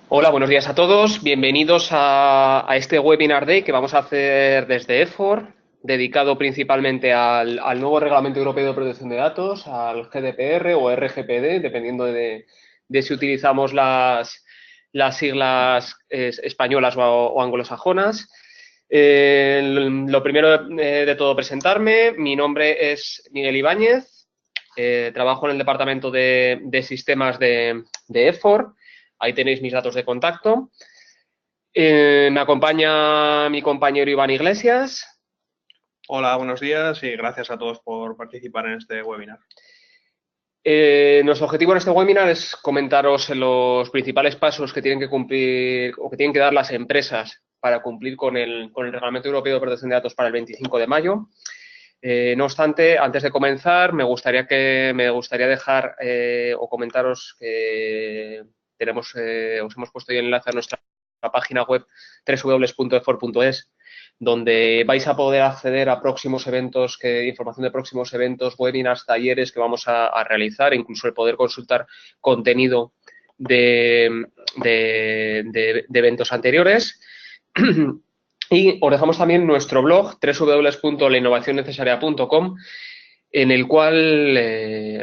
Hola, buenos días a todos. Bienvenidos a este webinar day que vamos a hacer desde EFOR, dedicado principalmente al nuevo Reglamento Europeo de Protección de Datos, al GDPR o RGPD, dependiendo de si utilizamos las siglas españolas o anglosajonas. Lo primero de todo, presentarme. Mi nombre es Miguel Ibáñez. Trabajo en el departamento de sistemas de EFOR. Ahí tenéis mis datos de contacto. Me acompaña mi compañero Iván Iglesias. Hola, buenos días y gracias a todos por participar en este webinar. Nuestro objetivo en este webinar es comentaros los principales pasos que tienen que cumplir o que tienen que dar las empresas para cumplir con el Reglamento Europeo de Protección de Datos para el 25 de mayo. No obstante, antes de comenzar, me gustaría dejar o comentaros que os hemos puesto ahí el enlace a nuestra página web www.efor.es, donde vais a poder acceder a próximos eventos, información de próximos eventos, webinars, talleres que vamos a realizar, incluso el poder consultar contenido de eventos anteriores. Y os dejamos también nuestro blog, www.lainnovacionnecesaria.com, en el cual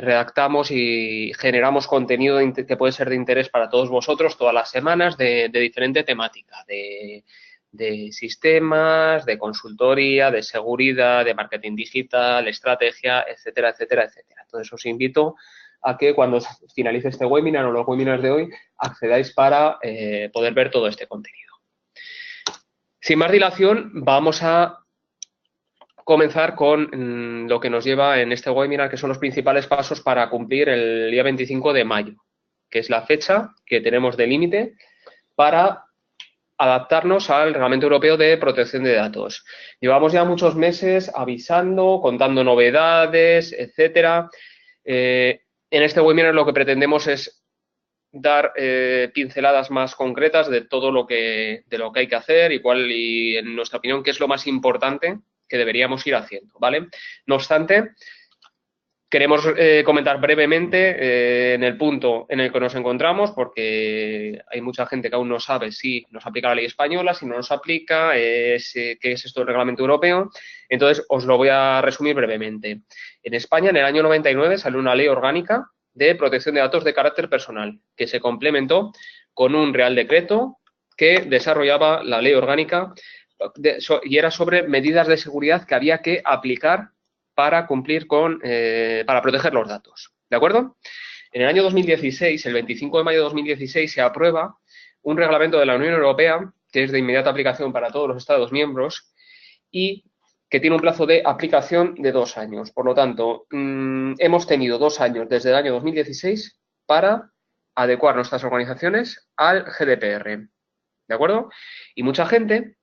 redactamos y generamos contenido que puede ser de interés para todos vosotros todas las semanas de diferente temática, de sistemas, de consultoría, de seguridad, de marketing digital, estrategia, etcétera, etcétera, etcétera. Entonces os invito a que cuando finalice este webinar o los webinars de hoy accedáis para poder ver todo este contenido. Sin más dilación, vamos a comenzar con lo que nos lleva en este webinar, que son los principales pasos para cumplir el día 25 de mayo, que es la fecha que tenemos de límite para adaptarnos al Reglamento Europeo de Protección de Datos. Llevamos ya muchos meses avisando, contando novedades, etcétera. En este webinar lo que pretendemos es dar pinceladas más concretas de todo lo que hay que hacer y en nuestra opinión, qué es lo más importante que deberíamos ir haciendo, ¿vale? No obstante, queremos comentar brevemente en el punto en el que nos encontramos, porque hay mucha gente que aún no sabe si nos aplica la ley española, si no nos aplica, qué es esto del reglamento europeo. Entonces, os lo voy a resumir brevemente. En España, en el año 99, salió una ley orgánica de protección de datos de carácter personal, que se complementó con un Real Decreto que desarrollaba la ley orgánica y era sobre medidas de seguridad que había que aplicar para cumplir para proteger los datos. ¿De acuerdo? En el año 2016, el 25 de mayo de 2016, se aprueba un reglamento de la Unión Europea que es de inmediata aplicación para todos los Estados miembros y que tiene un plazo de aplicación de 2 años. Por lo tanto, hemos tenido 2 años desde el año 2016 para adecuar nuestras organizaciones al GDPR. ¿De acuerdo? Y mucha gente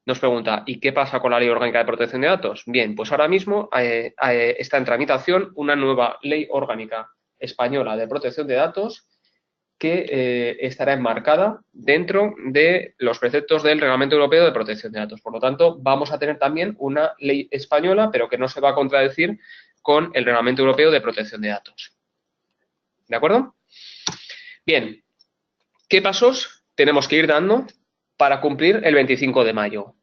nos pregunta, ¿y qué pasa con la Ley Orgánica de Protección de Datos? Bien, pues ahora mismo está en tramitación una nueva Ley Orgánica Española de Protección de Datos que estará enmarcada dentro de los preceptos del Reglamento Europeo de Protección de Datos. Por lo tanto, vamos a tener también una ley española, pero que no se va a contradecir con el Reglamento Europeo de Protección de Datos. ¿De acuerdo? Bien, ¿qué pasos tenemos que ir dando para cumplir el 25 de mayo?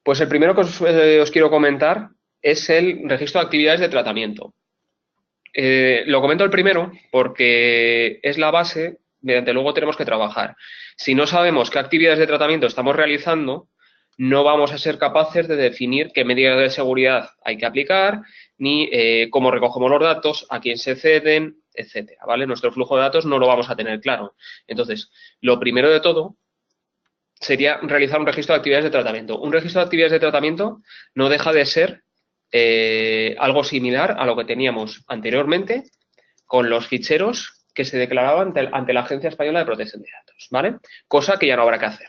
Pues el primero que os quiero comentar es el registro de actividades de tratamiento. Lo comento el primero porque es la base mediante luego tenemos que trabajar. Si no sabemos qué actividades de tratamiento estamos realizando, no vamos a ser capaces de definir qué medidas de seguridad hay que aplicar, ni cómo recogemos los datos, a quién se ceden, etcétera, ¿vale? Nuestro flujo de datos no lo vamos a tener claro. Entonces, lo primero de todo sería realizar un registro de actividades de tratamiento. Un registro de actividades de tratamiento no deja de ser algo similar a lo que teníamos anteriormente con los ficheros que se declaraban ante la Agencia Española de Protección de Datos, ¿vale? Cosa que ya no habrá que hacer.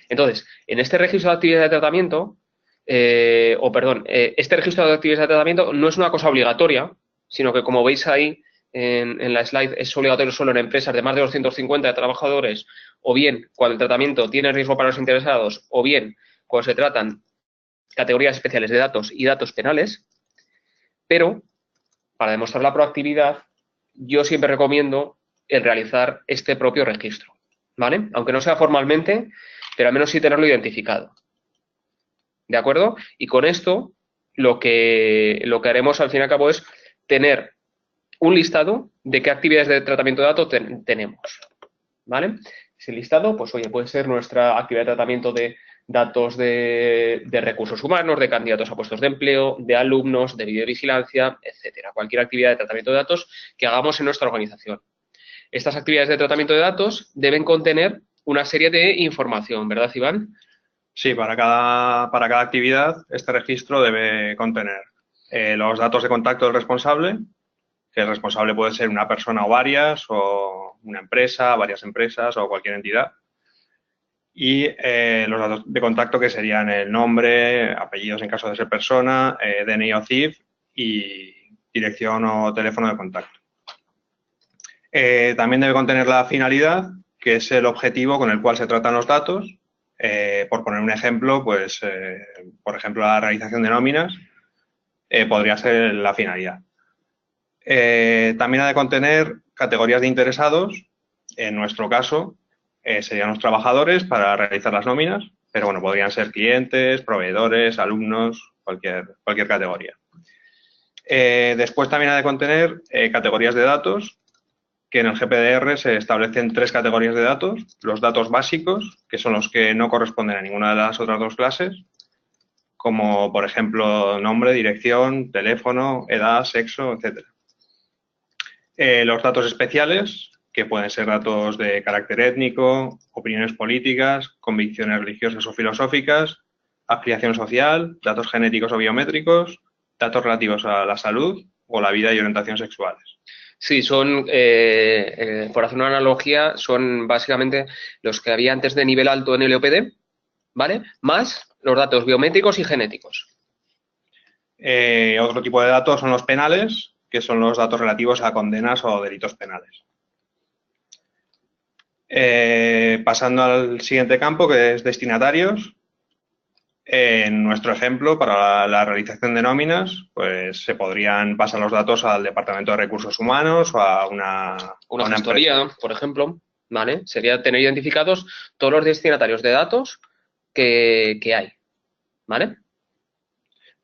Entonces, en este registro de actividades de tratamiento, este registro de actividades de tratamiento no es una cosa obligatoria, sino que, como veis ahí en la slide, es obligatorio solo en empresas de más de 250 trabajadores, o bien cuando el tratamiento tiene riesgo para los interesados, o bien cuando se tratan categorías especiales de datos y datos penales, pero para demostrar la proactividad, yo siempre recomiendo el realizar este propio registro, ¿vale? Aunque no sea formalmente, pero al menos sí tenerlo identificado. ¿De acuerdo? Y con esto lo que haremos al fin y al cabo es tener un listado de qué actividades de tratamiento de datos tenemos, ¿vale? Ese listado, pues oye, puede ser nuestra actividad de tratamiento de datos de recursos humanos, de candidatos a puestos de empleo, de alumnos, de videovigilancia, etcétera. Cualquier actividad de tratamiento de datos que hagamos en nuestra organización. Estas actividades de tratamiento de datos deben contener una serie de información, ¿verdad, Iván? Sí, para cada actividad este registro debe contener los datos de contacto del responsable, que el responsable puede ser una persona o varias, o una empresa, varias empresas o cualquier entidad. Y los datos de contacto que serían el nombre, apellidos en caso de ser persona, DNI o CIF y dirección o teléfono de contacto. También debe contener la finalidad, que es el objetivo con el cual se tratan los datos. Por poner un ejemplo, pues, por ejemplo, la realización de nóminas podría ser la finalidad. También ha de contener categorías de interesados. En nuestro caso, serían los trabajadores para realizar las nóminas, pero bueno, podrían ser clientes, proveedores, alumnos, cualquier categoría. Después también ha de contener categorías de datos, que en el GPDR se establecen 3 categorías de datos. Los datos básicos, que son los que no corresponden a ninguna de las otras 2 clases, como por ejemplo nombre, dirección, teléfono, edad, sexo, etc. Los datos especiales, que pueden ser datos de carácter étnico, opiniones políticas, convicciones religiosas o filosóficas, afiliación social, datos genéticos o biométricos, datos relativos a la salud o la vida y orientación sexuales. Sí, son, por hacer una analogía, son básicamente los que había antes de nivel alto en LOPD, ¿vale? Más los datos biométricos y genéticos. Otro tipo de datos son los penales, que son los datos relativos a condenas o delitos penales. Pasando al siguiente campo, que es destinatarios. En nuestro ejemplo, para la realización de nóminas, pues se podrían pasar los datos al Departamento de Recursos Humanos o a una gestoría, empresa, por ejemplo, ¿vale? Sería tener identificados todos los destinatarios de datos que hay, ¿vale?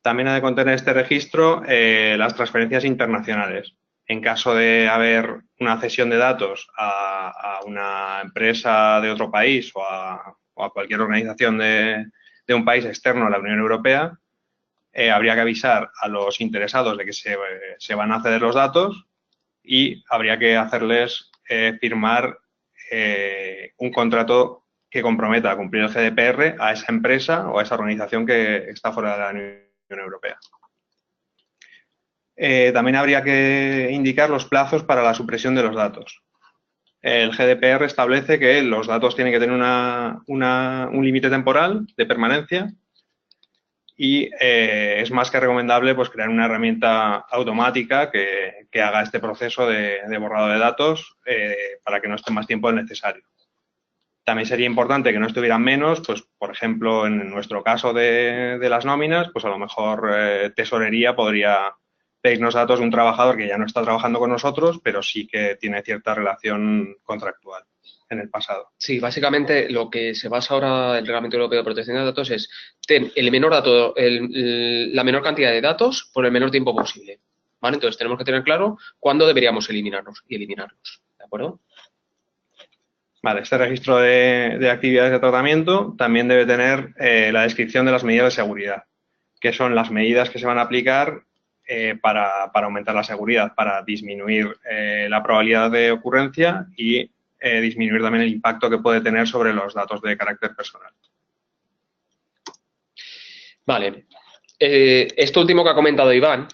También ha de contener este registro las transferencias internacionales. En caso de haber una cesión de datos a una empresa de otro país o a cualquier organización de un país externo a la Unión Europea, habría que avisar a los interesados de que se van a ceder los datos y habría que hacerles firmar un contrato que comprometa a cumplir el GDPR a esa empresa o a esa organización que está fuera de la Unión Europea. También habría que indicar los plazos para la supresión de los datos. El GDPR establece que los datos tienen que tener un límite temporal de permanencia y es más que recomendable pues, crear una herramienta automática que haga este proceso de borrado de datos para que no esté más tiempo del necesario. También sería importante que no estuvieran menos, pues por ejemplo, en nuestro caso de las nóminas, pues a lo mejor tesorería podría pedirnos datos de un trabajador que ya no está trabajando con nosotros, pero sí que tiene cierta relación contractual en el pasado. Sí, básicamente lo que se basa ahora el Reglamento Europeo de Protección de Datos es ten el menor dato, la menor cantidad de datos por el menor tiempo posible, ¿vale? Entonces tenemos que tener claro cuándo deberíamos eliminarlos, ¿de acuerdo? Vale, este registro de actividades de tratamiento también debe tener la descripción de las medidas de seguridad, que son las medidas que se van a aplicar para aumentar la seguridad, para disminuir la probabilidad de ocurrencia y disminuir también el impacto que puede tener sobre los datos de carácter personal. Vale. Esto último que ha comentado Iván,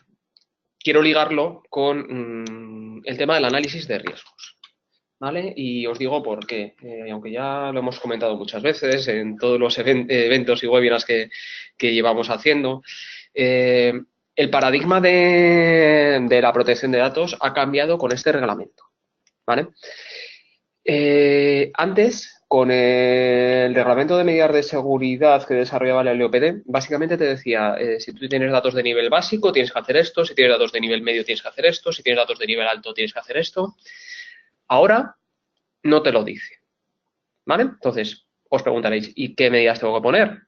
quiero ligarlo con el tema del análisis de riesgos. ¿Vale? Y os digo por qué, aunque ya lo hemos comentado muchas veces en todos los eventos y webinars que llevamos haciendo, el paradigma de la protección de datos ha cambiado con este reglamento, ¿vale? Antes, con el reglamento de medidas de seguridad que desarrollaba la LOPD, básicamente te decía, si tú tienes datos de nivel básico, tienes que hacer esto, si tienes datos de nivel medio, tienes que hacer esto, si tienes datos de nivel alto, tienes que hacer esto. Ahora no te lo dice, ¿vale? Entonces, os preguntaréis, ¿y qué medidas tengo que poner?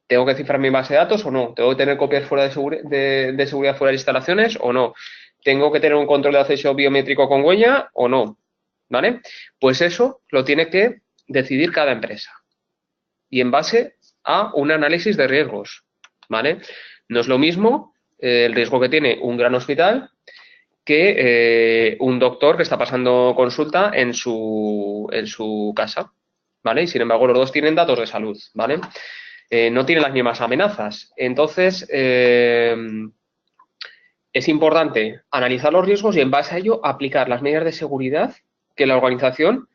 ¿Tengo que cifrar mi base de datos o no? ¿Tengo que tener copias fuera de seguridad fuera de instalaciones o no? ¿Tengo que tener un control de acceso biométrico con huella o no? ¿Vale? Pues eso lo tiene que decidir cada empresa y en base a un análisis de riesgos, ¿vale? No es lo mismo el riesgo que tiene un gran hospital que un doctor que está pasando consulta en su casa, ¿vale? Y sin embargo los dos tienen datos de salud, ¿vale? No tienen las mismas amenazas. Entonces, es importante analizar los riesgos y en base a ello aplicar las medidas de seguridad que la organización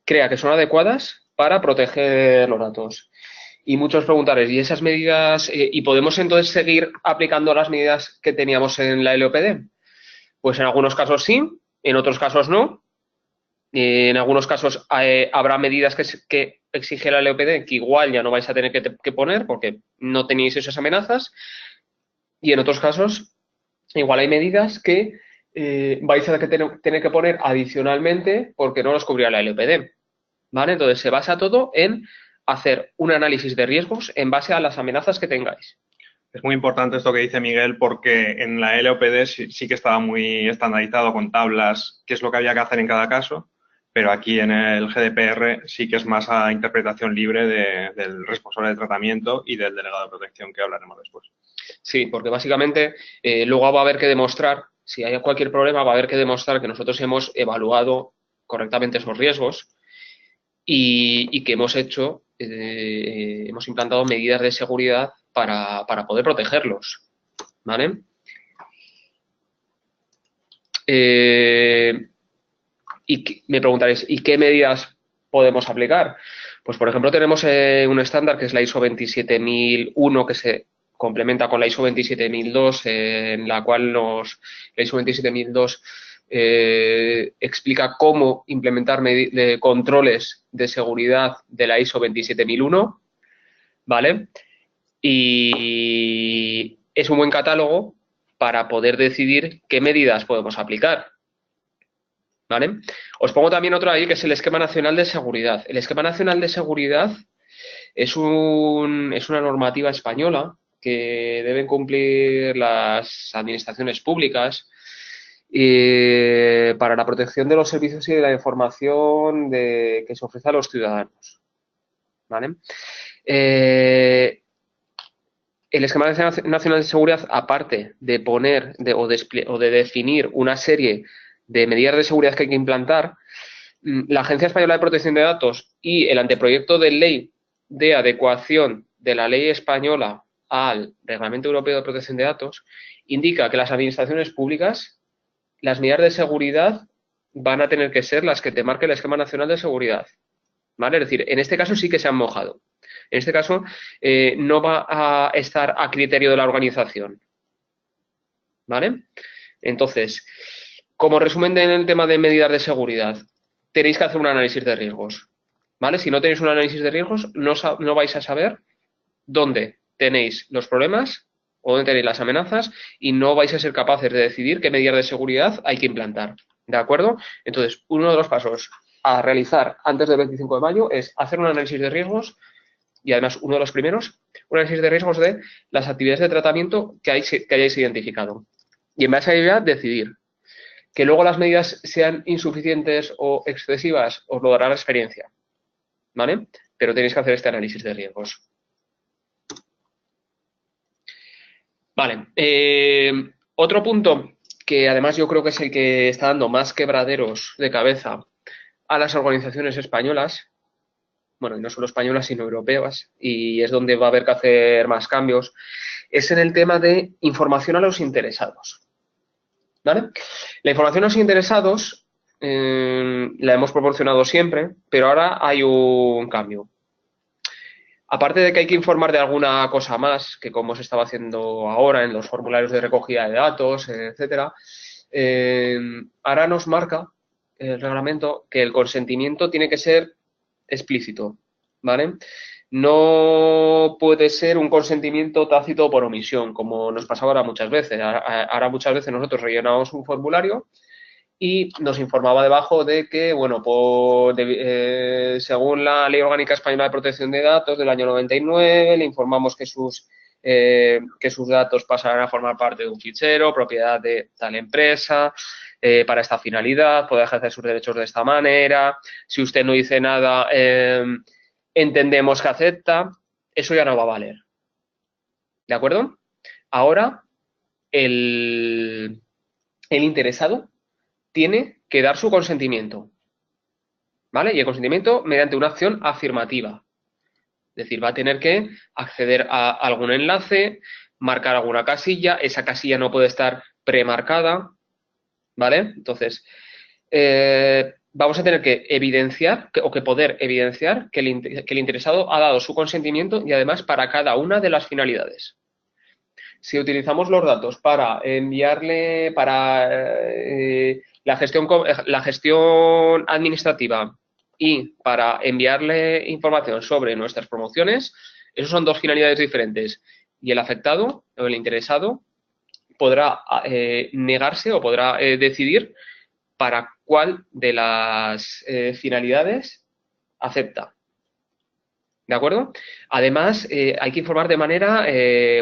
crea que son adecuadas para proteger los datos. Y muchos preguntaréis, ¿y esas medidas, y podemos entonces seguir aplicando las medidas que teníamos en la LOPD? Pues en algunos casos sí, en otros casos no. En algunos casos habrá medidas que exige la LOPD que igual ya no vais a tener que poner porque no tenéis esas amenazas. Y en otros casos, igual hay medidas que vais a tener que poner adicionalmente porque no los cubrirá la LOPD. ¿Vale? Entonces se basa todo en hacer un análisis de riesgos en base a las amenazas que tengáis. Es muy importante esto que dice Miguel porque en la LOPD sí que estaba muy estandarizado con tablas qué es lo que había que hacer en cada caso, pero aquí en el GDPR sí que es más a interpretación libre del responsable de tratamiento y del delegado de protección que hablaremos después. Sí, porque básicamente luego va a haber que demostrar, si hay cualquier problema, va a haber que demostrar que nosotros hemos evaluado correctamente esos riesgos y que hemos hemos implantado medidas de seguridad para poder protegerlos, ¿vale? Y me preguntaréis, ¿y qué medidas podemos aplicar? Pues, por ejemplo, tenemos un estándar que es la ISO 27001 que se complementa con la ISO 27002, en la cual la ISO 27002 explica cómo implementar controles de seguridad de la ISO 27001, ¿vale? Y es un buen catálogo para poder decidir qué medidas podemos aplicar, ¿vale? Os pongo también otro ahí que es el Esquema Nacional de Seguridad. El Esquema Nacional de Seguridad es una normativa española que deben cumplir las administraciones públicas para la protección de los servicios y de la información que se ofrece a los ciudadanos, ¿vale? El Esquema Nacional de Seguridad, aparte de poner o de definir una serie de medidas de seguridad que hay que implantar, la Agencia Española de Protección de Datos y el anteproyecto de ley de adecuación de la ley española al Reglamento Europeo de Protección de Datos indica que las administraciones públicas, las medidas de seguridad van a tener que ser las que te marque el Esquema Nacional de Seguridad, ¿vale? Es decir, en este caso sí que se han mojado. En este caso no va a estar a criterio de la organización, ¿vale? Entonces, como resumen del tema de medidas de seguridad, tenéis que hacer un análisis de riesgos, ¿vale? Si no tenéis un análisis de riesgos, no vais a saber dónde tenéis los problemas o dónde tenéis las amenazas y no vais a ser capaces de decidir qué medidas de seguridad hay que implantar, ¿de acuerdo? Entonces, uno de los pasos a realizar antes del 25 de mayo es hacer un análisis de riesgos y además uno de los primeros, un análisis de riesgos de las actividades de tratamiento que hayáis identificado. Y en base a ello decidir. Que luego las medidas sean insuficientes o excesivas, os lo dará la experiencia, ¿vale? Pero tenéis que hacer este análisis de riesgos. Vale. Otro punto que además yo creo que es el que está dando más quebraderos de cabeza a las organizaciones españolas, bueno, y no solo españolas, sino europeas, y es donde va a haber que hacer más cambios, es en el tema de información a los interesados, ¿vale? La información a los interesados la hemos proporcionado siempre, pero ahora hay un cambio. Aparte de que hay que informar de alguna cosa más, que como se estaba haciendo ahora en los formularios de recogida de datos, etcétera, ahora nos marca el reglamento que el consentimiento tiene que ser explícito, ¿vale? No puede ser un consentimiento tácito por omisión, como nos pasaba ahora muchas veces. Ahora muchas veces nosotros rellenamos un formulario y nos informaba debajo de que, bueno, según la Ley Orgánica Española de Protección de Datos del año 99, le informamos que sus datos pasarán a formar parte de un fichero, propiedad de tal empresa, para esta finalidad, puede ejercer sus derechos de esta manera. Si usted no dice nada, entendemos que acepta. Eso ya no va a valer. ¿De acuerdo? Ahora, el interesado tiene que dar su consentimiento, ¿vale? Y el consentimiento mediante una acción afirmativa. Es decir, va a tener que acceder a algún enlace, marcar alguna casilla, esa casilla no puede estar premarcada, ¿vale? Entonces, vamos a tener que evidenciar o que poder evidenciar que el interesado ha dado su consentimiento y además para cada una de las finalidades. Si utilizamos los datos para enviarle, para la gestión administrativa y para enviarle información sobre nuestras promociones, esos son dos finalidades diferentes. Y el afectado o el interesado podrá negarse o podrá decidir para cuál de las finalidades acepta. ¿De acuerdo? Además, hay que informar de manera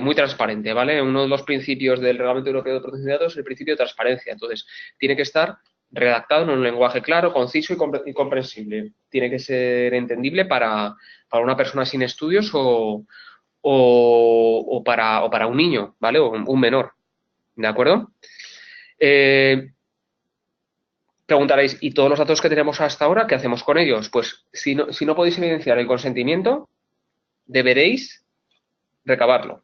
muy transparente, ¿vale? Uno de los principios del Reglamento Europeo de Protección de Datos es el principio de transparencia. Entonces, tiene que estar redactado en un lenguaje claro, conciso y comprensible. Tiene que ser entendible para una persona sin estudios o para un niño, ¿vale? O un menor. ¿De acuerdo? Preguntaréis, ¿y todos los datos que tenemos hasta ahora, qué hacemos con ellos? Pues si no podéis evidenciar el consentimiento, deberéis recabarlo.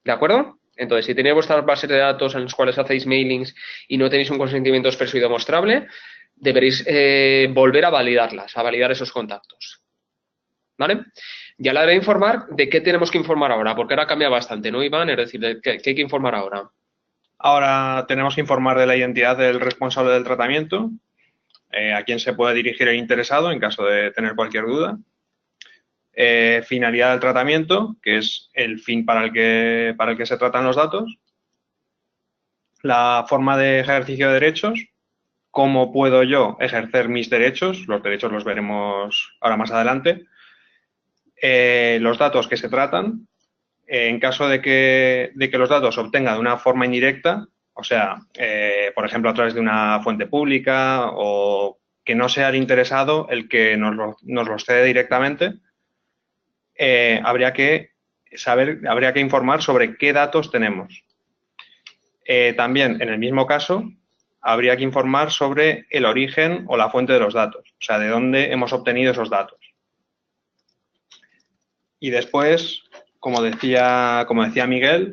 ¿De acuerdo? Entonces, si tenéis vuestras bases de datos en las cuales hacéis mailings y no tenéis un consentimiento expreso y demostrable, deberéis volver a validarlas, a validar esos contactos. ¿Vale? Ya le haré informar de qué tenemos que informar ahora, porque ahora cambia bastante, ¿no, Iván? Es decir, de qué hay que informar ahora. Ahora tenemos que informar de la identidad del responsable del tratamiento, a quién se puede dirigir el interesado en caso de tener cualquier duda. Finalidad del tratamiento, que es el fin para el que se tratan los datos. La forma de ejercicio de derechos, cómo puedo yo ejercer mis derechos, los derechos los veremos ahora más adelante. Los datos que se tratan, en caso de que los datos se obtengan de una forma indirecta, o sea, por ejemplo, a través de una fuente pública o que no sea el interesado el que nos los cede directamente, habría que informar sobre qué datos tenemos. También, en el mismo caso, habría que informar sobre el origen o la fuente de los datos, o sea, de dónde hemos obtenido esos datos. Y después, como decía Miguel,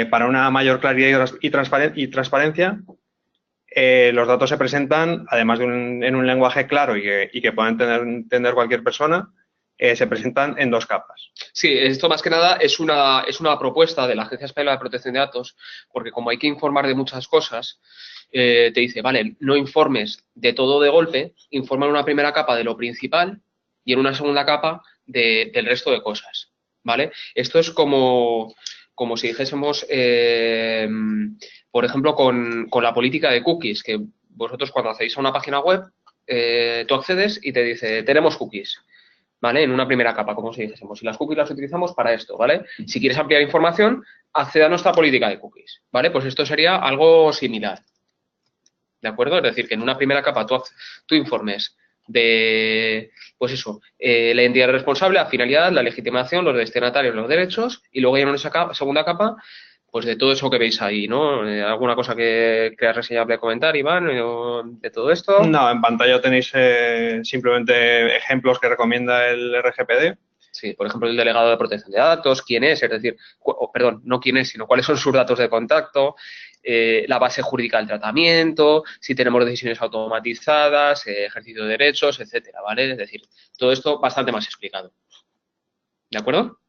para una mayor claridad y transparencia, los datos se presentan, además en un lenguaje claro y que pueda entender cualquier persona, se presentan en dos capas. Sí, esto más que nada es una propuesta de la Agencia Española de Protección de Datos, porque como hay que informar de muchas cosas, te dice, vale, no informes de todo de golpe, informa en una primera capa de lo principal y en una segunda capa del resto de cosas, ¿vale? Esto es como si dijésemos, por ejemplo, con la política de cookies, que vosotros cuando hacéis a una página web, tú accedes y te dice, tenemos cookies, ¿vale? En una primera capa, como si dijésemos. Y las cookies las utilizamos para esto, ¿vale? Si quieres ampliar información, accede a nuestra política de cookies, ¿vale? Pues esto sería algo similar, ¿de acuerdo? Es decir, que en una primera capa tú informes de, pues eso, la entidad responsable, la finalidad, la legitimación, los destinatarios, los derechos, y luego ya en esa segunda capa, pues de todo eso que veis ahí, ¿no? ¿Alguna cosa que creas reseñable comentar, Iván, de todo esto? No, en pantalla tenéis simplemente ejemplos que recomienda el RGPD. Sí, por ejemplo, el delegado de protección de datos, quién es decir, perdón, no quién es, sino cuáles son sus datos de contacto, la base jurídica del tratamiento, si tenemos decisiones automatizadas, ejercicio de derechos, etcétera, ¿vale? Es decir, todo esto bastante más explicado. ¿De acuerdo?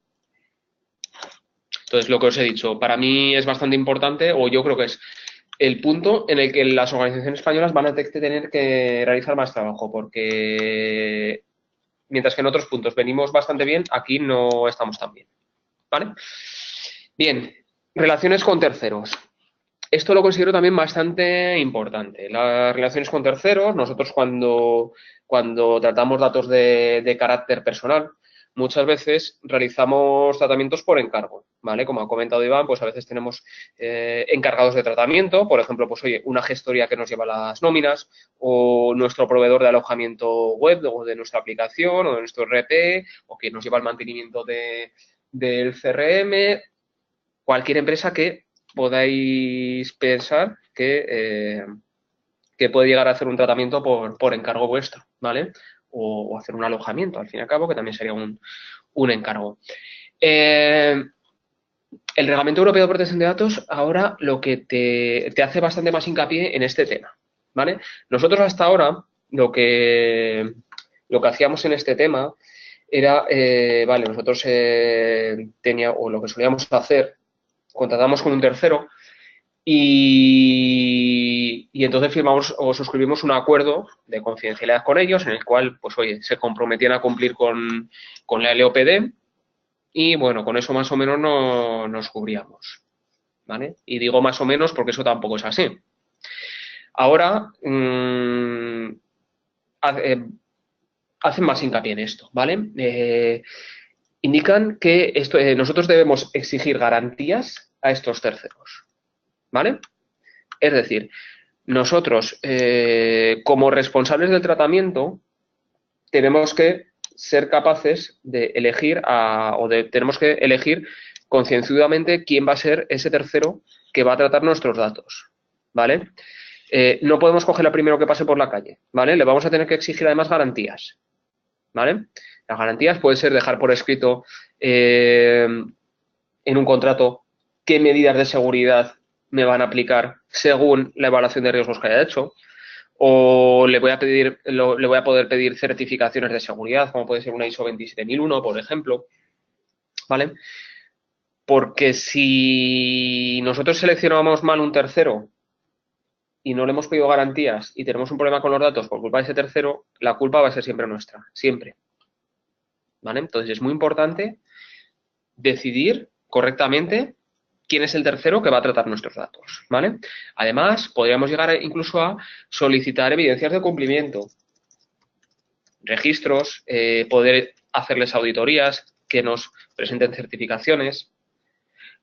Entonces, lo que os he dicho, para mí es bastante importante, o yo creo que es el punto en el que las organizaciones españolas van a tener que realizar más trabajo, porque mientras que en otros puntos venimos bastante bien, aquí no estamos tan bien, ¿vale? Bien, relaciones con terceros. Esto lo considero también bastante importante. Las relaciones con terceros, nosotros cuando tratamos datos de carácter personal, muchas veces realizamos tratamientos por encargo, ¿vale? Como ha comentado Iván, pues a veces tenemos encargados de tratamiento, por ejemplo, pues oye, una gestoría que nos lleva las nóminas o nuestro proveedor de alojamiento web o de nuestra aplicación o de nuestro RP o que nos lleva el mantenimiento del CRM, cualquier empresa que podáis pensar que puede llegar a hacer un tratamiento por encargo vuestro, ¿vale? O hacer un alojamiento, al fin y al cabo, que también sería un encargo. El Reglamento Europeo de Protección de Datos ahora lo que te hace bastante más hincapié en este tema, ¿vale? Nosotros hasta ahora lo que hacíamos en este tema era, vale, nosotros o lo que solíamos hacer, contratamos con un tercero y entonces firmamos o suscribimos un acuerdo de confidencialidad con ellos en el cual, pues oye, se comprometían a cumplir con la LOPD y bueno, con eso más o menos nos cubríamos, ¿vale? Y digo más o menos porque eso tampoco es así. Ahora hacen más hincapié en esto, ¿vale? Indican que nosotros debemos exigir garantías a estos terceros, ¿vale? Es decir, nosotros, como responsables del tratamiento, tenemos que ser capaces de elegir tenemos que elegir concienzudamente quién va a ser ese tercero que va a tratar nuestros datos, ¿vale? No podemos coger al primero que pase por la calle, ¿vale? Le vamos a tener que exigir además garantías, ¿vale? Las garantías puede ser dejar por escrito en un contrato qué medidas de seguridad me van a aplicar según la evaluación de riesgos que haya hecho, o le voy a poder pedir certificaciones de seguridad, como puede ser una ISO 27001, por ejemplo, ¿vale? Porque si nosotros seleccionamos mal un tercero y no le hemos pedido garantías y tenemos un problema con los datos por culpa de ese tercero, la culpa va a ser siempre nuestra, siempre, ¿vale? Entonces es muy importante decidir correctamente quién es el tercero que va a tratar nuestros datos, ¿vale? Además, podríamos llegar incluso a solicitar evidencias de cumplimiento, registros, poder hacerles auditorías que nos presenten certificaciones.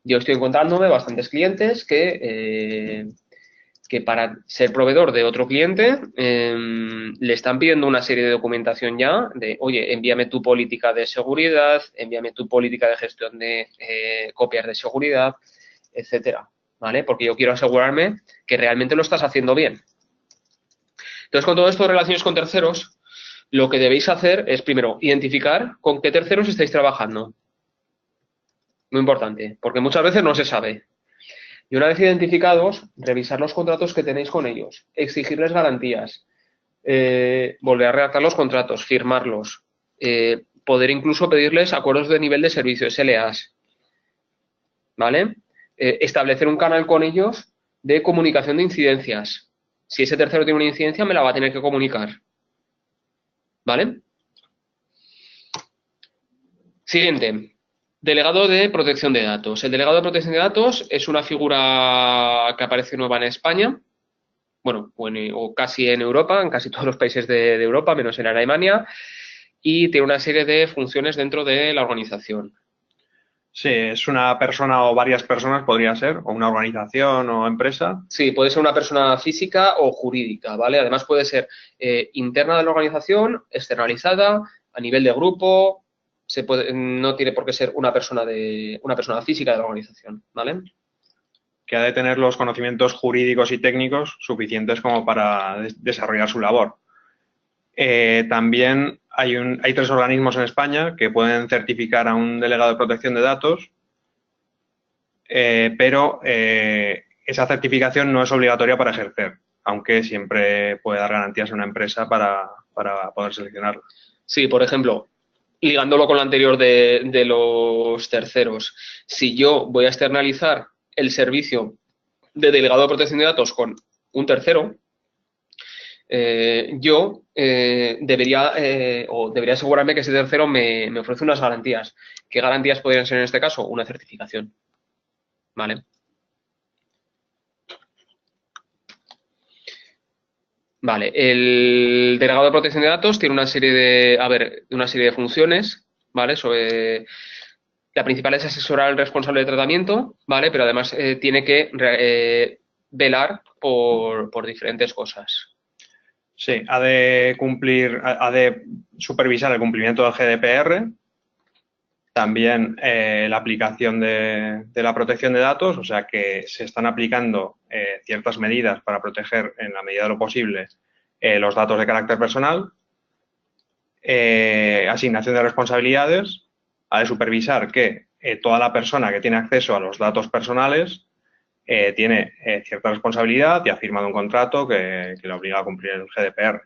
Yo estoy encontrándome bastantes clientes que para ser proveedor de otro cliente le están pidiendo una serie de documentación ya de, oye, envíame tu política de seguridad, envíame tu política de gestión de copias de seguridad, etcétera, ¿vale? Porque yo quiero asegurarme que realmente lo estás haciendo bien. Entonces, con todo esto de relaciones con terceros, lo que debéis hacer es, primero, identificar con qué terceros estáis trabajando. Muy importante, porque muchas veces no se sabe. Y una vez identificados, revisar los contratos que tenéis con ellos, exigirles garantías, volver a redactar los contratos, firmarlos, poder incluso pedirles acuerdos de nivel de servicio, SLAs, ¿vale? Establecer un canal con ellos de comunicación de incidencias. Si ese tercero tiene una incidencia, me la va a tener que comunicar, ¿vale? Siguiente. Delegado de protección de datos. El delegado de protección de datos es una figura que aparece nueva en España, bueno, o casi en Europa, en casi todos los países de Europa, menos en Alemania, y tiene una serie de funciones dentro de la organización. Sí, es una persona o varias personas, podría ser, o una organización o empresa. Sí, puede ser una persona física o jurídica, ¿vale? Además puede ser interna de la organización, externalizada, a nivel de grupo, no tiene por qué ser una persona física de la organización, ¿vale? Que ha de tener los conocimientos jurídicos y técnicos suficientes como para desarrollar su labor. También hay 3 organismos en España que pueden certificar a un delegado de protección de datos, pero esa certificación no es obligatoria para ejercer, aunque siempre puede dar garantías a una empresa para poder seleccionarla. Sí, por ejemplo, ligándolo con lo anterior de los terceros, si yo voy a externalizar el servicio de delegado de protección de datos con un tercero, yo debería asegurarme que ese tercero me ofrece unas garantías. ¿Qué garantías podrían ser en este caso? Una certificación, ¿vale? Vale, el delegado de protección de datos tiene una serie de funciones, ¿vale? La principal es asesorar al responsable de tratamiento, ¿vale? Pero además tiene que velar por diferentes cosas. Sí, ha de supervisar el cumplimiento del GDPR, también la aplicación de la protección de datos, o sea que se están aplicando ciertas medidas para proteger en la medida de lo posible los datos de carácter personal, asignación de responsabilidades, ha de supervisar que toda la persona que tiene acceso a los datos personales tiene cierta responsabilidad y ha firmado un contrato que le obliga a cumplir el GDPR.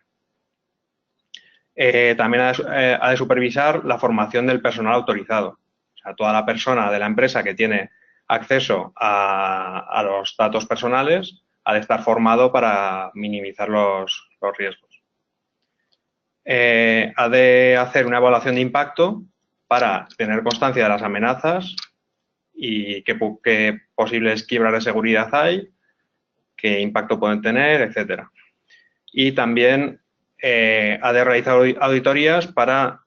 También ha de supervisar la formación del personal autorizado. O sea, toda la persona de la empresa que tiene acceso a los datos personales ha de estar formado para minimizar los riesgos. Ha de hacer una evaluación de impacto para tener constancia de las amenazas y qué posibles quiebras de seguridad hay, qué impacto pueden tener, etcétera. Y también ha de realizar auditorías para,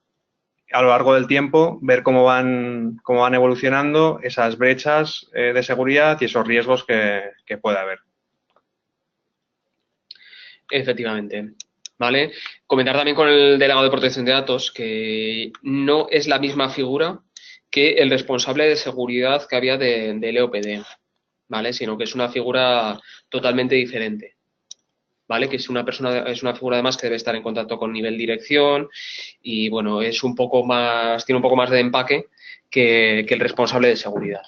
a lo largo del tiempo, ver cómo van evolucionando esas brechas de seguridad y esos riesgos que puede haber. Efectivamente. ¿Vale? Comentar también con el delegado de protección de datos que no es la misma figura que el responsable de seguridad que había del EOPD, ¿vale? Sino que es una figura totalmente diferente. ¿Vale? Que es una figura además que debe estar en contacto con nivel dirección y bueno, tiene un poco más de empaque que el responsable de seguridad.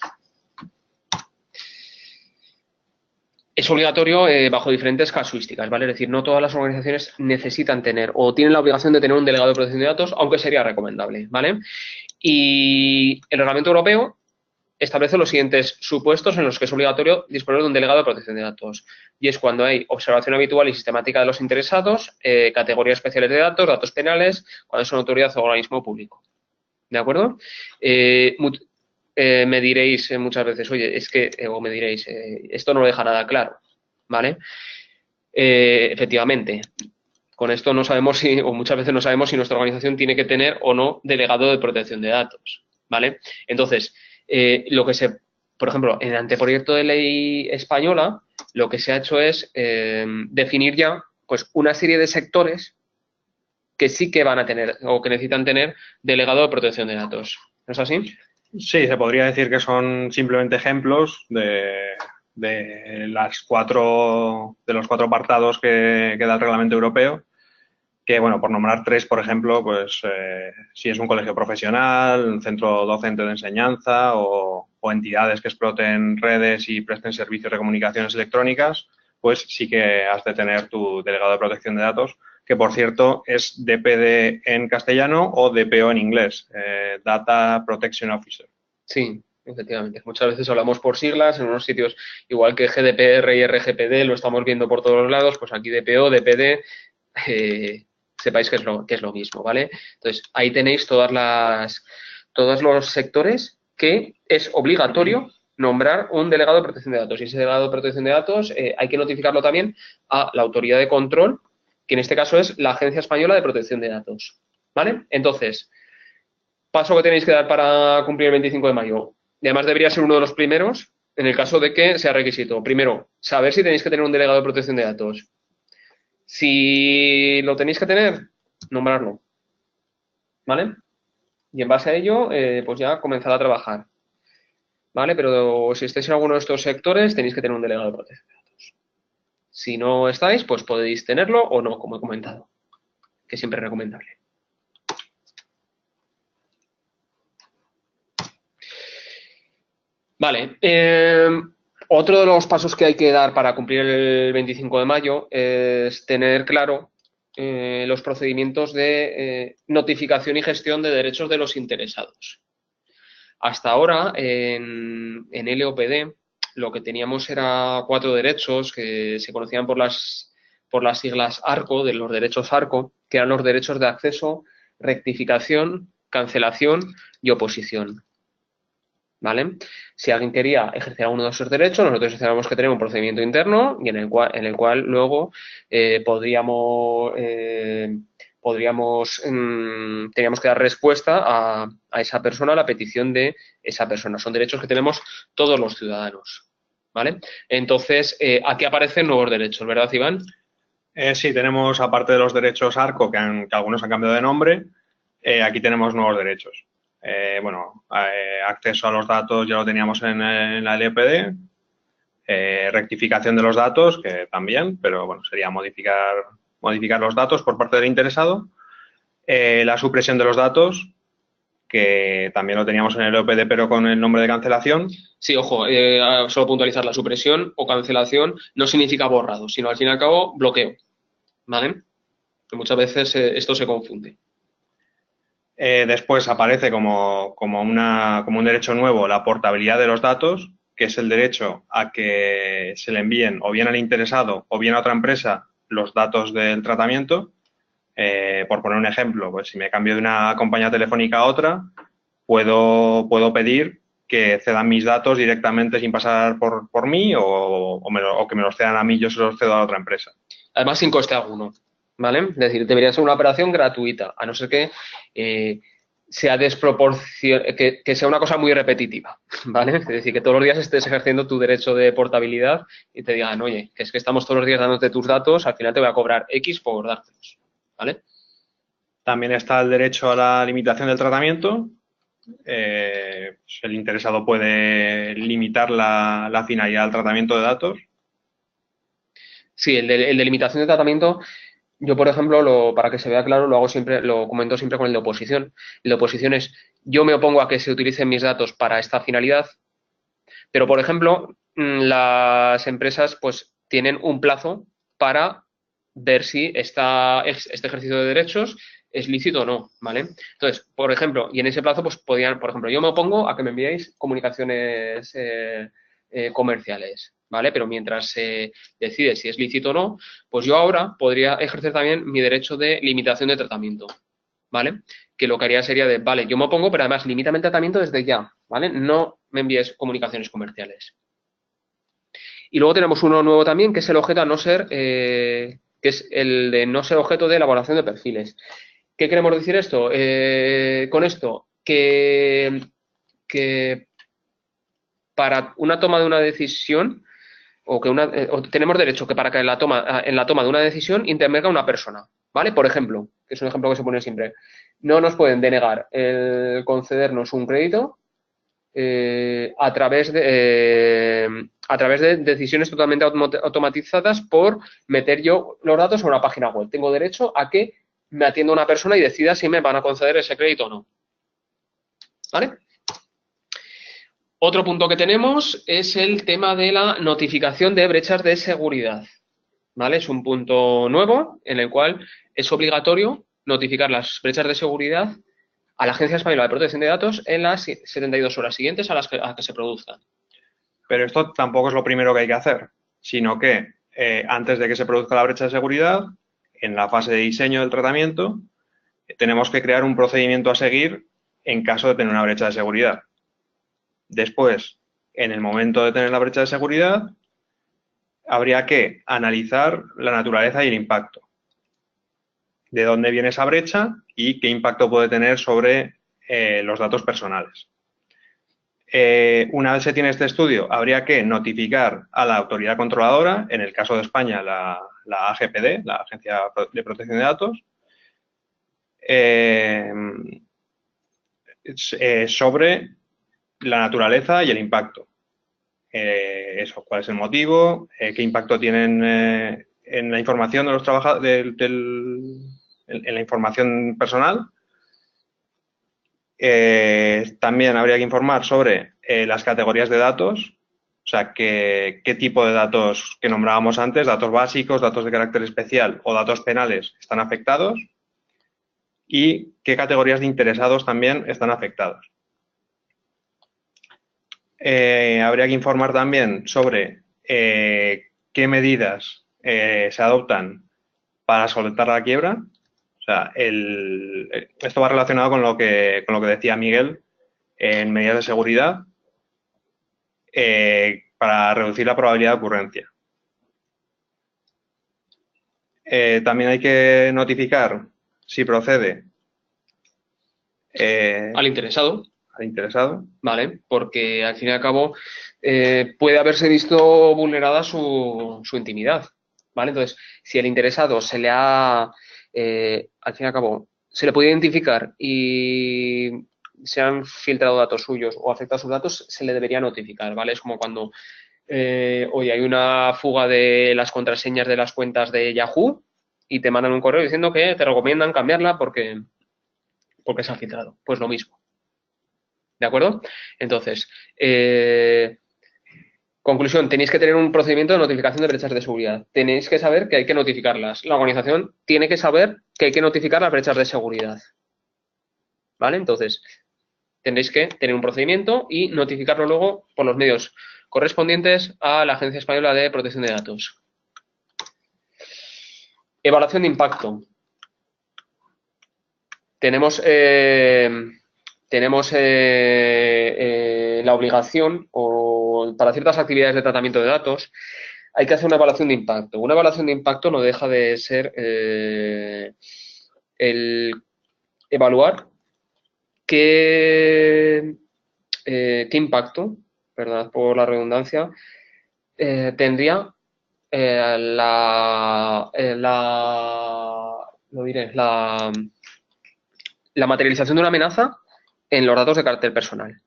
Es obligatorio bajo diferentes casuísticas, ¿vale? Es decir, no todas las organizaciones necesitan tener o tienen la obligación de tener un delegado de protección de datos, aunque sería recomendable, ¿vale? Y el reglamento europeo establece los siguientes supuestos en los que es obligatorio disponer de un delegado de protección de datos. Y es cuando hay observación habitual y sistemática de los interesados, categorías especiales de datos, datos penales, cuando es una autoridad o organismo público. ¿De acuerdo? Me diréis muchas veces, oye, o me diréis, esto no lo deja nada claro, ¿vale? Efectivamente, con esto no sabemos o muchas veces no sabemos si nuestra organización tiene que tener o no delegado de protección de datos, ¿vale? Entonces, por ejemplo, en el anteproyecto de ley española, lo que se ha hecho es definir ya pues una serie de sectores que sí que van a tener o que necesitan tener delegado de protección de datos. ¿No es así? Sí, se podría decir que son simplemente ejemplos de los cuatro apartados que da el reglamento europeo, que, bueno, por nombrar tres, por ejemplo, pues si es un colegio profesional, un centro docente de enseñanza o entidades que exploten redes y presten servicios de comunicaciones electrónicas, pues sí que has de tener tu delegado de protección de datos, que, por cierto, es DPD en castellano o DPO en inglés, Data Protection Officer. Sí, efectivamente. Muchas veces hablamos por siglas, en unos sitios igual que GDPR y RGPD lo estamos viendo por todos lados, pues aquí DPO, DPD, sepáis que es lo mismo, ¿vale? Entonces, ahí tenéis todos los sectores que es obligatorio nombrar un delegado de protección de datos. Y ese delegado de protección de datos hay que notificarlo también a la autoridad de control, que en este caso es la Agencia Española de Protección de Datos, ¿vale? Entonces, paso que tenéis que dar para cumplir el 25 de mayo. Y además debería ser uno de los primeros en el caso de que sea requisito. Primero, saber si tenéis que tener un delegado de protección de datos. Si lo tenéis que tener, nombrarlo. ¿Vale? Y en base a ello, pues ya comenzar a trabajar. ¿Vale? Pero si estáis en alguno de estos sectores, tenéis que tener un delegado de protección de datos. Si no estáis, pues podéis tenerlo o no, como he comentado, que siempre es recomendable. Vale. Otro de los pasos que hay que dar para cumplir el 25 de mayo es tener claro los procedimientos de notificación y gestión de derechos de los interesados. Hasta ahora, en LOPD, lo que teníamos era 4 derechos que se conocían por las siglas ARCO, de los derechos ARCO, que eran los derechos de acceso, rectificación, cancelación y oposición. ¿vale? Si alguien quería ejercer alguno de esos derechos, nosotros tenemos que tener un procedimiento interno y en el cual luego teníamos que dar respuesta a esa persona, a la petición de esa persona. Son derechos que tenemos todos los ciudadanos, ¿vale? Entonces, aquí aparecen nuevos derechos, ¿verdad, Iván? Sí, tenemos, aparte de los derechos ARCO, que algunos han cambiado de nombre, aquí tenemos nuevos derechos. Acceso a los datos ya lo teníamos en la LPD, rectificación de los datos, que también, pero bueno, sería modificar los datos por parte del interesado. La supresión de los datos, que también lo teníamos en el OPD, pero con el nombre de cancelación. Sí, ojo, solo puntualizar, la supresión o cancelación no significa borrado, sino al fin y al cabo bloqueo, ¿vale? Que muchas veces esto se confunde. Después aparece como un derecho nuevo la portabilidad de los datos, que es el derecho a que se le envíen o bien al interesado o bien a otra empresa los datos del tratamiento. Por poner un ejemplo, pues si me cambio de una compañía telefónica a otra, puedo pedir que cedan mis datos directamente sin pasar por mí o que me los cedan a mí, yo se los cedo a la otra empresa. Además, sin coste alguno, ¿vale? Es decir, debería ser una operación gratuita, a no ser que sea que sea una cosa muy repetitiva, ¿vale? Es decir, que todos los días estés ejerciendo tu derecho de portabilidad y te digan, oye, que es que estamos todos los días dándote tus datos, al final te voy a cobrar X por dártelos, ¿vale? También está el derecho a la limitación del tratamiento. El interesado puede limitar la finalidad del tratamiento de datos. Sí, el de limitación de tratamiento, yo, por ejemplo, para que se vea claro, lo comento siempre con el de oposición. El de oposición es, yo me opongo a que se utilicen mis datos para esta finalidad, pero, por ejemplo, las empresas pues tienen un plazo para ver si este ejercicio de derechos es lícito o no, ¿vale? Entonces, por ejemplo, y en ese plazo, pues podían, por ejemplo, yo me opongo a que me enviéis comunicaciones comerciales, ¿vale? Pero mientras se decide si es lícito o no, pues yo ahora podría ejercer también mi derecho de limitación de tratamiento, ¿vale? Que lo que haría sería vale, yo me opongo, pero además limítame el tratamiento desde ya, ¿vale? No me envíes comunicaciones comerciales. Y luego tenemos uno nuevo también, que es el objeto a no ser, que es el de no ser objeto de elaboración de perfiles. ¿Qué queremos decir esto? Con esto, que para una toma de una decisión, o tenemos derecho que para que en la toma de una decisión intervenga una persona, ¿vale? Por ejemplo, que es un ejemplo que se pone siempre, no nos pueden denegar el concedernos un crédito a través de decisiones totalmente automatizadas por meter yo los datos a una página web. Tengo derecho a que me atienda una persona y decida si me van a conceder ese crédito o no. ¿Vale? Otro punto que tenemos es el tema de la notificación de brechas de seguridad. ¿Vale? Es un punto nuevo en el cual es obligatorio notificar las brechas de seguridad a la Agencia Española de Protección de Datos en las 72 horas siguientes a que se produzcan. Pero esto tampoco es lo primero que hay que hacer, sino que antes de que se produzca la brecha de seguridad, en la fase de diseño del tratamiento, tenemos que crear un procedimiento a seguir en caso de tener una brecha de seguridad. Después, en el momento de tener la brecha de seguridad, habría que analizar la naturaleza y el impacto. De dónde viene esa brecha y qué impacto puede tener sobre los datos personales. Una vez se tiene este estudio, habría que notificar a la autoridad controladora, en el caso de España, la AGPD, la Agencia de Protección de Datos, sobre la naturaleza y el impacto. Cuál es el motivo, qué impacto tienen en la información de los trabajadores, en la información personal. También habría que informar sobre las categorías de datos, o sea, qué tipo de datos que nombrábamos antes, datos básicos, datos de carácter especial o datos penales están afectados y qué categorías de interesados también están afectados. Habría que informar también sobre qué medidas se adoptan para solventar la quiebra. O sea, esto va relacionado con lo que decía Miguel en medidas de seguridad. para reducir la probabilidad de ocurrencia. También hay que notificar, si procede, Al interesado. Al interesado. ¿Vale? Porque al fin y al cabo puede haberse visto vulnerada su intimidad, ¿vale? Entonces, si el interesado se le ha, al fin y al cabo, se le puede identificar y se han filtrado datos suyos o afectado sus datos, se le debería notificar, ¿vale? Es como cuando hoy hay una fuga de las contraseñas de las cuentas de Yahoo y te mandan un correo diciendo que te recomiendan cambiarla porque se ha filtrado. Pues lo mismo. ¿De acuerdo? Entonces, conclusión, tenéis que tener un procedimiento de notificación de brechas de seguridad. Tenéis que saber que hay que notificarlas. La organización tiene que saber que hay que notificar las brechas de seguridad. ¿Vale? Entonces, tendréis que tener un procedimiento y notificarlo luego por los medios correspondientes a la Agencia Española de Protección de Datos. Evaluación de impacto. Tenemos la obligación o para ciertas actividades de tratamiento de datos hay que hacer una evaluación de impacto. Una evaluación de impacto no deja de ser el evaluar qué impacto, perdón por la redundancia, tendría la materialización de una amenaza en los datos de carácter personal.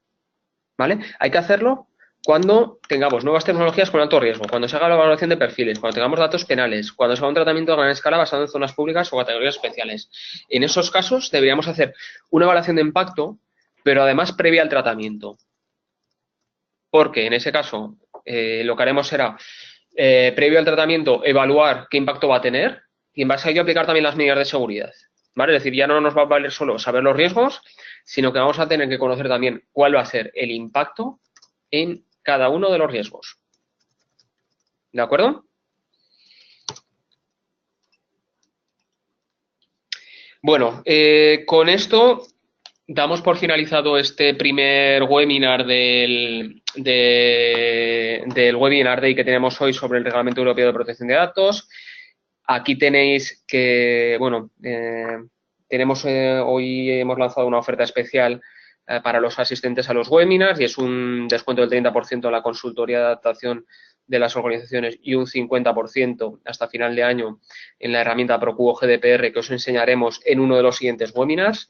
¿Vale? Hay que hacerlo cuando tengamos nuevas tecnologías con alto riesgo, cuando se haga la evaluación de perfiles, cuando tengamos datos penales, cuando se haga un tratamiento a gran escala basado en zonas públicas o categorías especiales. En esos casos deberíamos hacer una evaluación de impacto, pero además previa al tratamiento. Porque en ese caso lo que haremos será, previo al tratamiento, evaluar qué impacto va a tener y en base a ello aplicar también las medidas de seguridad. ¿Vale? Es decir, ya no nos va a valer solo saber los riesgos, sino que vamos a tener que conocer también cuál va a ser el impacto en cada uno de los riesgos. ¿De acuerdo? Bueno, con esto damos por finalizado este primer webinar del Webinar Day que tenemos hoy sobre el Reglamento Europeo de Protección de Datos. Aquí tenéis que, bueno, hoy hemos lanzado una oferta especial para los asistentes a los webinars y es un descuento del 30% en la consultoría de adaptación de las organizaciones y un 50% hasta final de año en la herramienta ProQuo GDPR que os enseñaremos en uno de los siguientes webinars.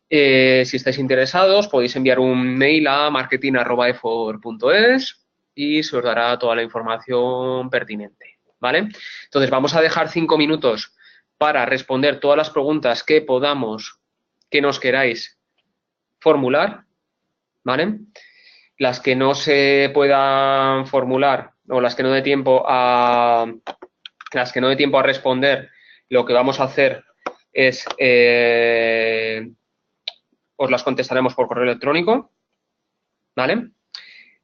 Si estáis interesados podéis enviar un mail a marketing@efor.es y se os dará toda la información pertinente, ¿vale? Entonces vamos a dejar 5 minutos para responder todas las preguntas que podamos, que nos queráis formular, ¿vale? Las que no se puedan formular o las que no dé tiempo a responder, lo que vamos a hacer es os las contestaremos por correo electrónico, ¿vale?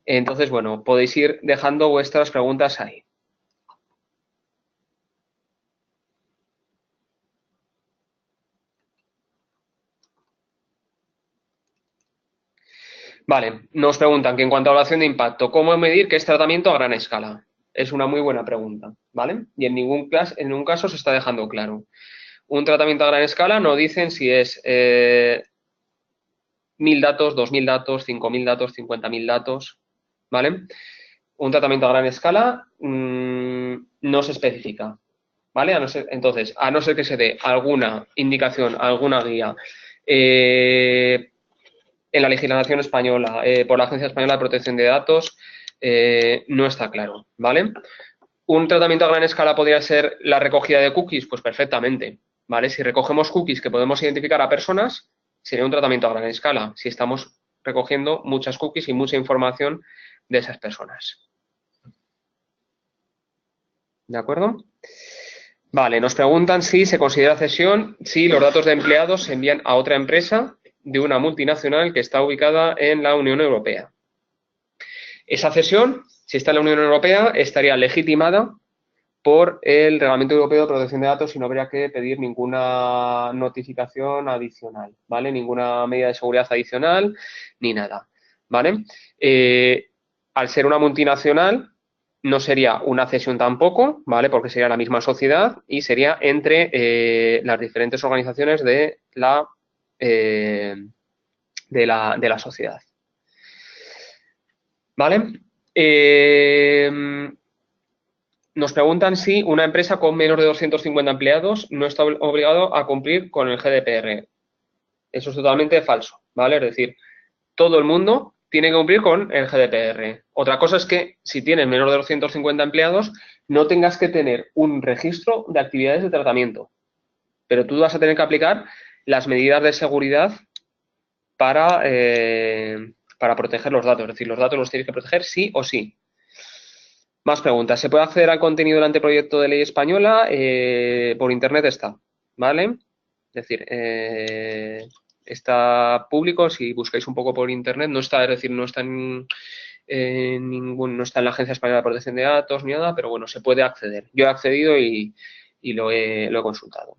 Entonces, bueno, podéis ir dejando vuestras preguntas ahí. Vale, nos preguntan que en cuanto a evaluación de impacto, ¿cómo medir qué es tratamiento a gran escala? Es una muy buena pregunta, ¿vale? Y en ningún caso se está dejando claro. Un tratamiento a gran escala no dicen si es 1.000 datos, 2.000 datos, 5.000 datos, 50.000 datos, ¿vale? Un tratamiento a gran escala no se especifica, ¿vale? Entonces, a no ser que se dé alguna indicación, alguna guía en la legislación española por la Agencia Española de Protección de Datos, no está claro, ¿vale? ¿Un tratamiento a gran escala podría ser la recogida de cookies? Pues perfectamente, ¿vale? Si recogemos cookies que podemos identificar a personas, sería un tratamiento a gran escala, si estamos recogiendo muchas cookies y mucha información de esas personas. ¿De acuerdo? Vale, nos preguntan si se considera cesión si los datos de empleados se envían a otra empresa de una multinacional que está ubicada en la Unión Europea. Esa cesión, si está en la Unión Europea, estaría legitimada por el Reglamento Europeo de Protección de Datos y no habría que pedir ninguna notificación adicional, ¿vale? Ninguna medida de seguridad adicional ni nada, ¿vale? al ser una multinacional, no sería una cesión tampoco, ¿vale? Porque sería la misma sociedad y sería entre las diferentes organizaciones de la sociedad. ¿Vale? Nos preguntan si una empresa con menos de 250 empleados no está obligado a cumplir con el GDPR. Eso es totalmente falso, ¿vale? Es decir, todo el mundo tiene que cumplir con el GDPR. Otra cosa es que si tienes menos de 250 empleados, no tengas que tener un registro de actividades de tratamiento. Pero tú vas a tener que aplicar las medidas de seguridad para proteger los datos. Es decir, los datos los tienes que proteger sí o sí. Más preguntas. ¿Se puede acceder al contenido del anteproyecto de ley española? Por internet está, ¿vale? Es decir, está público, si buscáis un poco por internet, no está, es decir, no está no está en la Agencia Española de Protección de Datos ni nada, pero bueno, se puede acceder. Yo he accedido y lo he consultado.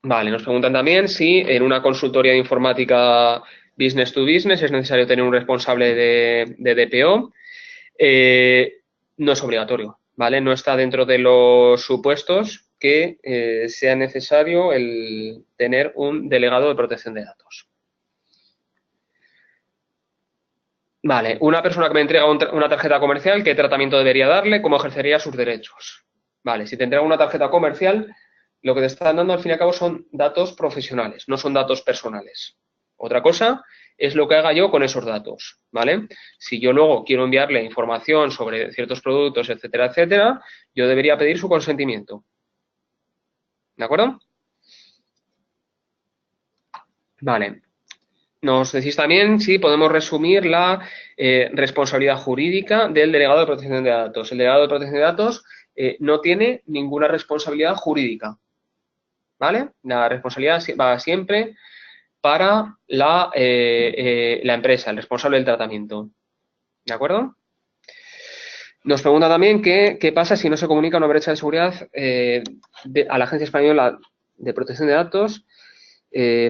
Vale, nos preguntan también si en una consultoría de informática business to business es necesario tener un responsable de DPO. No es obligatorio, ¿vale? No está dentro de los supuestos que sea necesario el tener un delegado de protección de datos. Vale, una persona que me entrega una tarjeta comercial, ¿qué tratamiento debería darle? ¿Cómo ejercería sus derechos? Vale, si te entrega una tarjeta comercial, lo que te están dando al fin y al cabo son datos profesionales, no son datos personales. Otra cosa es lo que haga yo con esos datos, ¿vale? Si yo luego quiero enviarle información sobre ciertos productos, etcétera, etcétera, yo debería pedir su consentimiento. ¿De acuerdo? Vale. Nos decís también si podemos resumir la responsabilidad jurídica del delegado de protección de datos. El delegado de protección de datos no tiene ninguna responsabilidad jurídica, ¿vale? La responsabilidad va siempre para la empresa, el responsable del tratamiento. ¿De acuerdo? Nos pregunta también qué pasa si no se comunica una brecha de seguridad a la Agencia Española de Protección de Datos.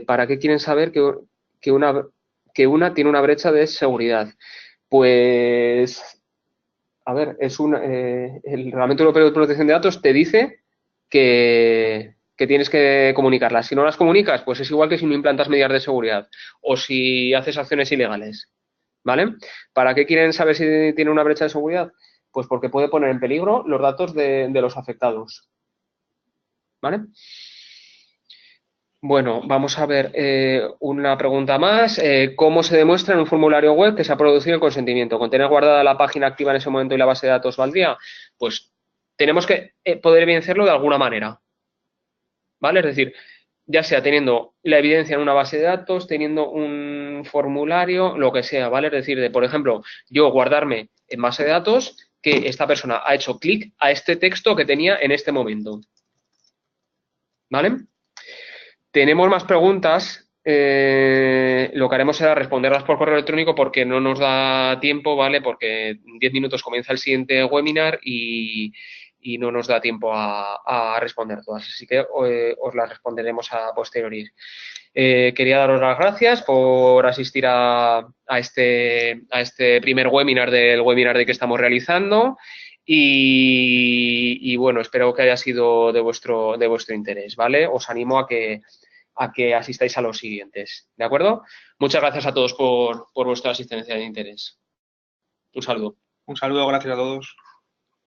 ¿Para qué quieren saber que una tiene una brecha de seguridad? Pues, a ver, el Reglamento Europeo de Protección de Datos te dice que tienes que comunicarlas. Si no las comunicas, pues es igual que si no implantas medidas de seguridad o si haces acciones ilegales, ¿vale? ¿Para qué quieren saber si tiene una brecha de seguridad? Pues porque puede poner en peligro los datos de los afectados, ¿vale? Bueno, vamos a ver una pregunta más. ¿Cómo se demuestra en un formulario web que se ha producido el consentimiento? ¿Con tener guardada la página activa en ese momento y la base de datos valdría? Pues tenemos que poder evidenciarlo de alguna manera, ¿vale? Es decir, ya sea teniendo la evidencia en una base de datos, teniendo un formulario, lo que sea, ¿vale? Es decir, por ejemplo, yo guardarme en base de datos que esta persona ha hecho clic a este texto que tenía en este momento, ¿vale? Tenemos más preguntas. Lo que haremos será responderlas por correo electrónico porque no nos da tiempo, ¿vale? Porque en 10 minutos comienza el siguiente webinar y no nos da tiempo a responder todas. Así que os las responderemos a posteriori. Quería daros las gracias por asistir a este primer webinar del webinar de que estamos realizando. Y bueno, espero que haya sido de vuestro interés, ¿vale? Os animo a que asistáis a los siguientes, ¿de acuerdo? Muchas gracias a todos por vuestra asistencia de interés. Un saludo. Un saludo, gracias a todos.